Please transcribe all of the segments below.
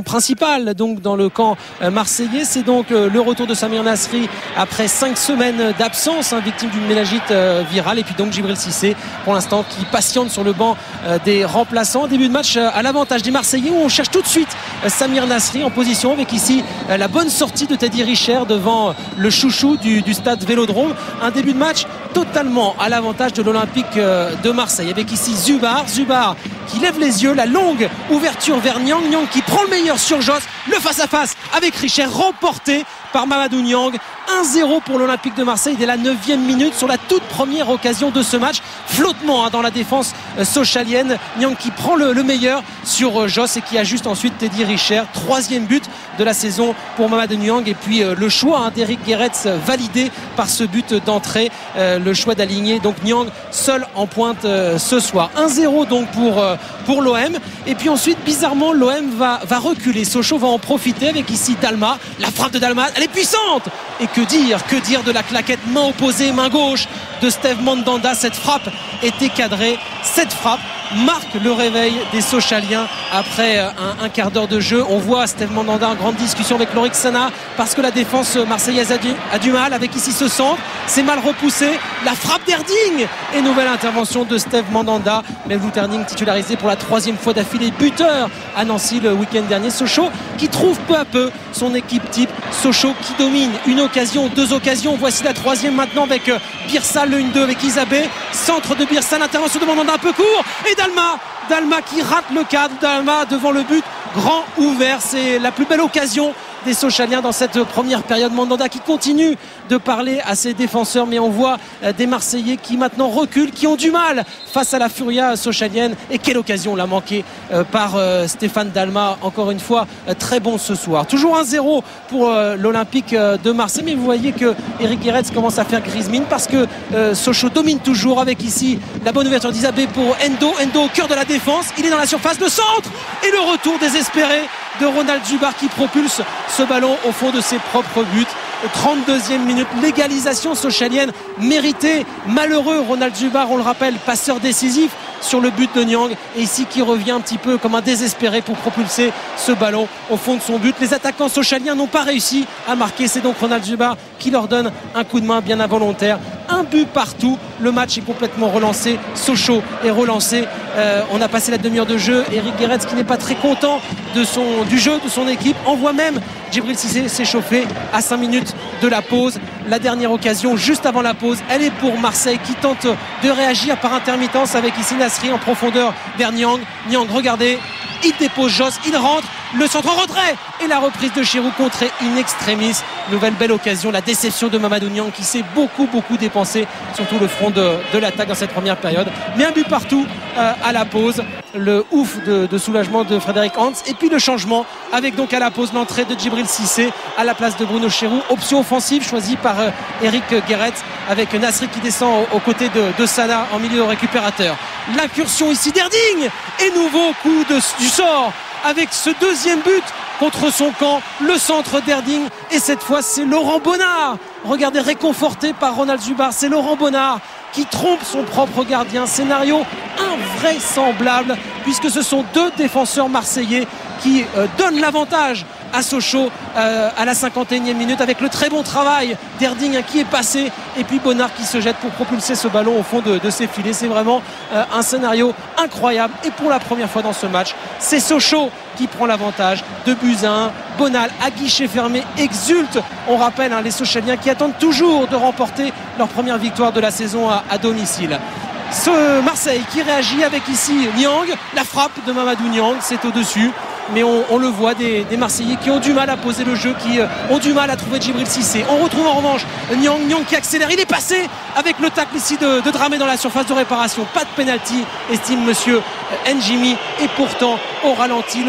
Principale donc dans le camp marseillais, c'est donc le retour de Samir Nasri après 5 semaines d'absence, victime d'une méningite virale, et puis donc Djibril Cissé pour l'instant qui patiente sur le banc des remplaçants. Début de match à l'avantage des Marseillais où on cherche tout de suite Samir Nasri en position avec ici la bonne sortie de Teddy Richer devant le chouchou du stade Vélodrome. Un début de match totalement à l'avantage de l'Olympique de Marseille avec ici Zubar qui lève les yeux, la longue ouverture vers Niang qui prend le meilleur sur Joss, le face-à-face avec Richer remporté par Mamadou Niang. 1-0 pour l'Olympique de Marseille dès la 9e minute sur la toute première occasion de ce match. Flottement dans la défense sochalienne. Niang qui prend le meilleur sur Joss et qui ajuste ensuite Teddy Richer. 3e but de la saison pour Mamadou Niang. Et puis le choix d'Eric Guéretz validé par ce but d'entrée. Le choix d'aligner donc Niang seul en pointe ce soir. 1-0 donc pour l'OM. Et puis ensuite bizarrement l'OM va reculer. Sochaux va en profiter avec ici Dalma. La frappe de Dalma, elle est puissante. Et que dire de la claquette main opposée, main gauche de Steve Mandanda. Cette frappe était cadrée. Cette frappe marque le réveil des Sochaliens après un quart d'heure de jeu. On voit Steve Mandanda en grande discussion avec Lorik Sana parce que la défense marseillaise a du mal avec ici ce centre. C'est mal repoussé. La frappe d'Erding et nouvelle intervention de Steve Mandanda. Melvou Erding titularisé pour la 3e fois d'affilée, buteur à Nancy le week-end dernier. Sochaux qui trouve peu à peu son équipe type. Sochaux qui domine une occasion, 2 occasions. Voici la 3e maintenant avec Birsal, le 1-2 avec Isabé. Centre de Birsal, intervention de Mandanda un peu court. Et Dalma qui rate le cadre. Dalma devant le but, grand ouvert. C'est la plus belle occasion des Sochaliens dans cette première période. Mandanda qui continue de parler à ses défenseurs, mais on voit des Marseillais qui maintenant reculent, qui ont du mal face à la furia sochalienne. Et quelle occasion l'a manqué par Stéphane Dalma, encore une fois très bon ce soir. Toujours 1-0 pour l'Olympique de Marseille, mais vous voyez que Eric Guéretz commence à faire grise mine parce que Sochaux domine toujours avec ici la bonne ouverture d'Isabé pour Endo au cœur de la défense. Il est dans la surface de centre et le retour désespéré de Ronald Zubar qui propulse ce ballon au fond de ses propres buts. 32e minute, l'égalisation sochalienne méritée. Malheureux Ronald Zubar, on le rappelle, passeur décisif sur le but de Niang, et ici qui revient un petit peu comme un désespéré pour propulser ce ballon au fond de son but. Les attaquants sochaliens n'ont pas réussi à marquer, c'est donc Ronald Zubar qui leur donne un coup de main bien involontaire. Un but partout, le match est complètement relancé. Sochaux est relancé. On a passé la demi-heure de jeu. Eric Guéretz qui n'est pas très content du jeu de son équipe envoie même Djibril Cissé s'échauffer à 5 minutes de la pause. La dernière occasion juste avant la pause, elle est pour Marseille qui tente de réagir par intermittence avec ici Nasri en profondeur vers Niang. Niang, regardez, il dépose Joss, il rentre, le centre en retrait et la reprise de Chirou contrée in extremis. Nouvelle belle occasion, la déception de Mamadou Niang qui s'est beaucoup dépensé, surtout le front de l'attaque dans cette première période. Mais un but partout à la pause. Le ouf de soulagement de Frédéric Hans et puis le changement avec donc à la pause l'entrée de Djibril Cissé à la place de Bruno Chirou. Option offensive choisie par Eric Guéretz avec Nasri qui descend aux côtés de Sana en milieu récupérateur. L'incursion ici d'Erding et nouveau coup du sort avec ce 2e but contre son camp, le centre d'Erding, et cette fois c'est Laurent Bonnard. Regardez, réconforté par Ronald Zubar, c'est Laurent Bonnard qui trompe son propre gardien. Scénario invraisemblable puisque ce sont 2 défenseurs marseillais qui donnent l'avantage à Sochaux à la 51e minute avec le très bon travail d'Erding qui est passé et puis Bonnard qui se jette pour propulser ce ballon au fond de ses filets. C'est vraiment un scénario incroyable et pour la première fois dans ce match c'est Sochaux qui prend l'avantage. 2-1. Bonal à guichet fermé exulte. On rappelle les Sochaliens qui attendent toujours de remporter leur première victoire de la saison à domicile. Ce Marseille qui réagit avec ici Niang, la frappe de Mamadou Niang, c'est au-dessus. Mais on le voit, des Marseillais qui ont du mal à poser le jeu, qui ont du mal à trouver Djibril Cissé. On retrouve en revanche Niang qui accélère. Il est passé avec le tacle ici de Dramé dans la surface de réparation. Pas de pénalty, estime monsieur Njimi. Et pourtant, au ralenti,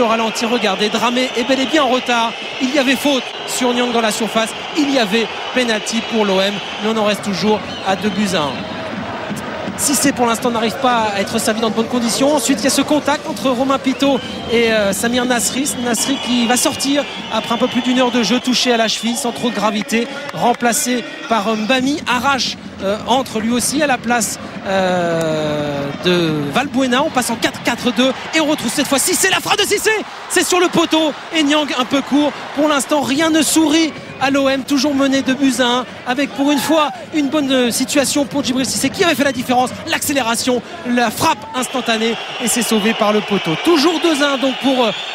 regardez, Dramé est bel et bien en retard. Il y avait faute sur Niang dans la surface. Il y avait pénalty pour l'OM. Mais on en reste toujours à 2-1. Cissé pour l'instant n'arrive pas à être servi dans de bonnes conditions. Ensuite il y a ce contact entre Romain Pitot et Samir Nasri qui va sortir après un peu plus d'1 heure de jeu, touché à la cheville sans trop de gravité, remplacé par Mbami. Arrache entre lui aussi à la place de Valbuena. On passe en 4-4-2 et on retrouve cette fois Cissé, la frappe de Cissé, c'est sur le poteau et Niang un peu court. Pour l'instant rien ne sourit à l'OM, toujours mené de buts à 1 avec pour une fois une bonne situation pour Djibril Cissé qui avait fait la différence, l'accélération, la frappe instantanée et c'est sauvé par le poteau. Toujours 2-1 donc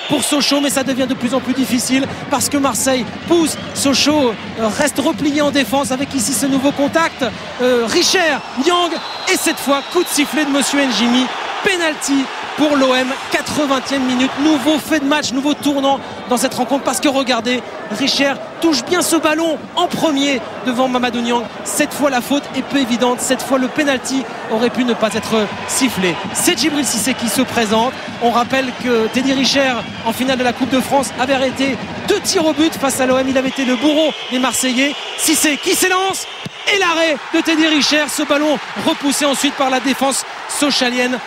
pour Sochaux, mais ça devient de plus en plus difficile parce que Marseille pousse, Sochaux reste replié en défense avec ici ce nouveau contact, Richer, Niang et cette fois coup de sifflet de Monsieur Njimi, penalty pour l'OM, 80e minute, nouveau fait de match, nouveau tournant dans cette rencontre parce que regardez, Richer touche bien ce ballon en premier devant Mamadou Niang. Cette fois la faute est peu évidente, cette fois le penalty aurait pu ne pas être sifflé. C'est Djibril Cissé qui se présente. On rappelle que Teddy Richer en finale de la Coupe de France avait arrêté 2 tirs au but face à l'OM, il avait été le bourreau des Marseillais. Cissé qui s'élance et l'arrêt de Teddy Richer, ce ballon repoussé ensuite par la défense sochalienne.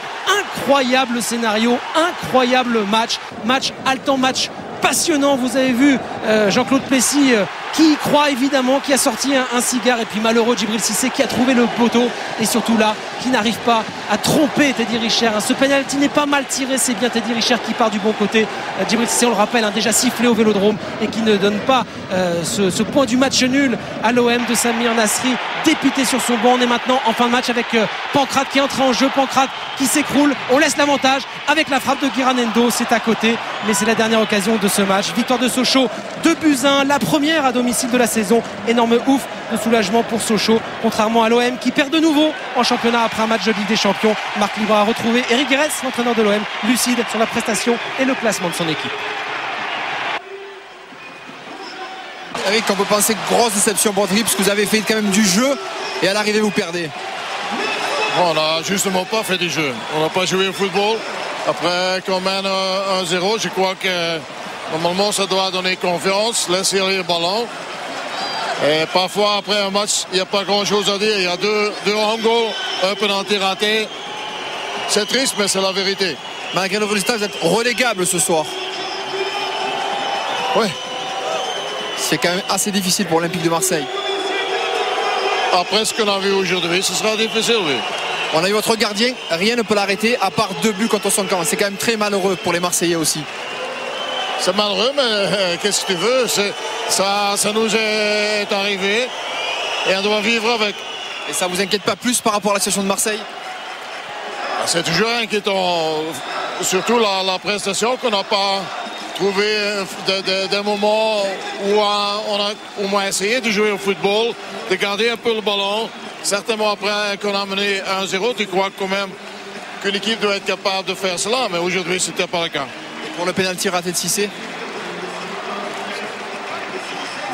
Incroyable scénario, incroyable match haletant, match passionnant. Vous avez vu Jean-Claude Plessis qui y croit évidemment, qui a sorti un cigare, et puis malheureux Djibril Cissé qui a trouvé le poteau et surtout là qui n'arrive pas à tromper Teddy Richer. Ce penalty n'est pas mal tiré, c'est bien Teddy Richer qui part du bon côté. Djibril Cissé, on le rappelle, déjà sifflé au Vélodrome et qui ne donne pas ce point du match nul à l'OM de Samir Nasri, dépité sur son banc. On est maintenant en fin de match avec Pancrate qui est entré en jeu, Pancrate qui s'écroule, on laisse l'avantage avec la frappe de Giranendo, c'est à côté, mais c'est la dernière occasion de ce match. Victoire de Sochaux, 2-1, la première à domicile de la saison. Énorme ouf de soulagement pour Sochaux, contrairement à l'OM qui perd de nouveau en championnat après un match de Ligue des Champions. Marc Libre a retrouvé Eric Guérez, l'entraîneur de l'OM, lucide sur la prestation et le classement de son équipe. Eric, on peut penser grosse déception pour Trip parce que vous avez fait quand même du jeu et à l'arrivée vous perdez. On n'a justement pas fait du jeu. On n'a pas joué au football. Après qu'on mène 1-0, je crois que normalement ça doit donner confiance, laisser aller le ballon. Et parfois après un match, il n'y a pas grand chose à dire. Il y a deux angles, un penalty raté. C'est triste, mais c'est la vérité. Malgré le résultat, vous êtes relégable ce soir. Oui. C'est quand même assez difficile pour l'Olympique de Marseille. Après ce qu'on a vu aujourd'hui, ce sera difficile, oui. On a eu votre gardien, rien ne peut l'arrêter à part 2 buts contre son camp. C'est quand même très malheureux pour les Marseillais aussi. C'est malheureux, mais qu'est-ce que tu veux? Ça nous est arrivé et on doit vivre avec. Et ça vous inquiète pas plus par rapport à la situation de Marseille? C'est toujours inquiétant, surtout la prestation qu'on n'a pas trouvé des moments où on a au moins essayé de jouer au football, de garder un peu le ballon. Certainement après qu'on a mené 1-0, tu crois quand même que l'équipe doit être capable de faire cela, mais aujourd'hui c'était pas le cas. Et pour le pénalty raté de Cissé?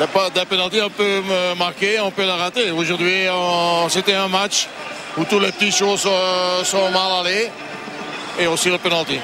Des pénaltys on peut marquer, on peut le rater. Aujourd'hui c'était un match où tous les petites choses sont mal allées et aussi le pénalty.